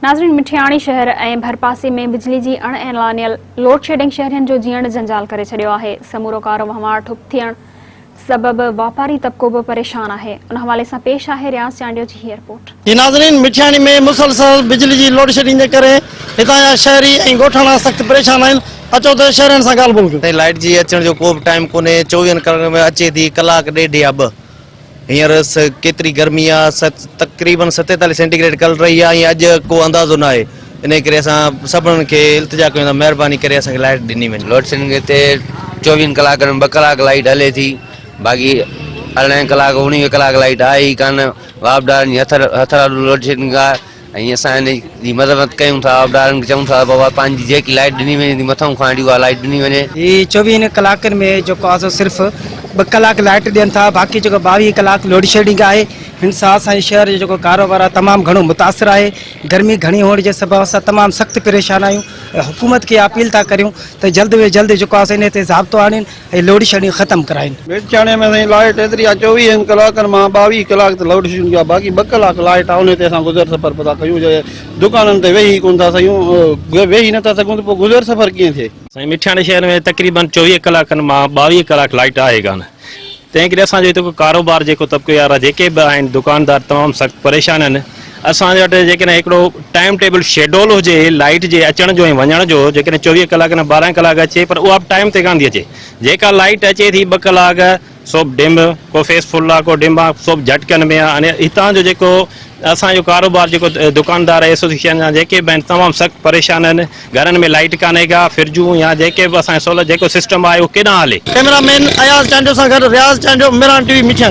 नाज़रीन, मठियाणी शहर ऐं भरपासे में बिजली जी अणएलानियल लोडशेडिंग शहरियनि जो जीअण जंजाल करे छॾियो आहे। समूरो कारोबार ठप थियण सबब वापारी तबको भी परेशान है। उन हवाले से पेश है रियाज़ चांडियो जी ही रिपोर्ट। नाज़रीन, मठियाणी में मुसलसल बिजली की लोडशेडिंग के करे हितां जा शहरी ऐं गोठाणा सख्त परेशान आहिनि। अचो त शहरनि सां ॻाल्हि ॿोल कयूं। लाइट जी अचण जो को बि टाइम कोन्हे। 24 कलाक में अचे थी, कलाक ॾेढ या ॿ। हींअर केतिरी गर्मी आहे, तक़रीबन 47 सेंटीग्रेड कल रही आहे। अॼु को अंदाज़ो न आहे। इन करे असां सभिनीनि खे इल्तिजा कयूं था, महिरबानी करे असांखे लाइट ॾिनी वञे। लोडशेडिंग हिते 24 कलाक में 2 कलाक लाइट हले थी, बाक़ी 18 कलाक 19 कलाक लाइट आहे ई कान। वापदारनि जी हथरालू लोडशेडिंग आहे ऐं असां इन जी मदद कयूं था। वापदारनि खे चऊं था बाबा पंहिंजी जेकी लाइट ॾिनी वञे थी मथां खां ॾियो आहे लाइट ॾिनी वञे। ही 24 कलाकनि में जेको आहे सिर्फ़ु 2 कलाक लाइट ॾियनि था, बाक़ी जेको 22 कलाक लोडशेडिंग आहे। हिन सां असांजे शहर जो जेको कारोबार आहे तमामु घणो मुतासिर आहे। गर्मी घणी हुअण जे सबबु असां तमामु सख़्तु परेशान आहियूं ऐं हुकूमत खे अपील था करियूं त जल्द में जल्द जेको आहे इन ते ज़ाब्तो आणनि ऐं लोडशेडिंग ख़तमु कराइनि। मठियाणी में साईं लाइट एतिरी आहे, 24 कलाकनि मां 22 कलाक त लोडशेडिंग आहे, बाक़ी 2 कलाक लाइट आहे। उन ते असां गुज़र सफ़र पिया कयूं। दुकाननि ते वेही कोन था सघूं, वेही नथा सघूं त पोइ गुज़र सफ़र कीअं थिए। साईं, मठियाणी शहर में तक़रीबन 24 कलाकनि मां 22 कलाक लाइट आहे कान। तंहिं करे असांजो हिते कारोबार जेको तबिको यार जेके बि आहिनि दुकानदार तमामु सख़्तु परेशान आहिनि। असांजे वटि जेकॾहिं हिकिड़ो टाइम टेबल शेड्यूल हुजे लाइट जे अचण जो ऐं वञण जो, जेकॾहिं 24 कलाक न 12 कलाक अचे, पर उहा बि टाइम ते कान थी अचे। जेका लाइट अचे थी 2 कलाक सो डिम, को फेस फुल आहे, को डिम आहे, सो झटकनि में आहे। अने हितां जो जेको असांजो कारोबार जेको दुकानदार एसोसिएशन जा जेके बि आहिनि तमामु सख़्तु परेशान आहिनि। घरनि में लाइट कान्हे का, फ्रिजूं या जेके बि असांजो सहूलियत जेको सिस्टम आहे उहो केॾांहुं हले। कैमरामैन अयाज़ चांडियो सां गॾु रियाज़ चांडियो, मठियाणी।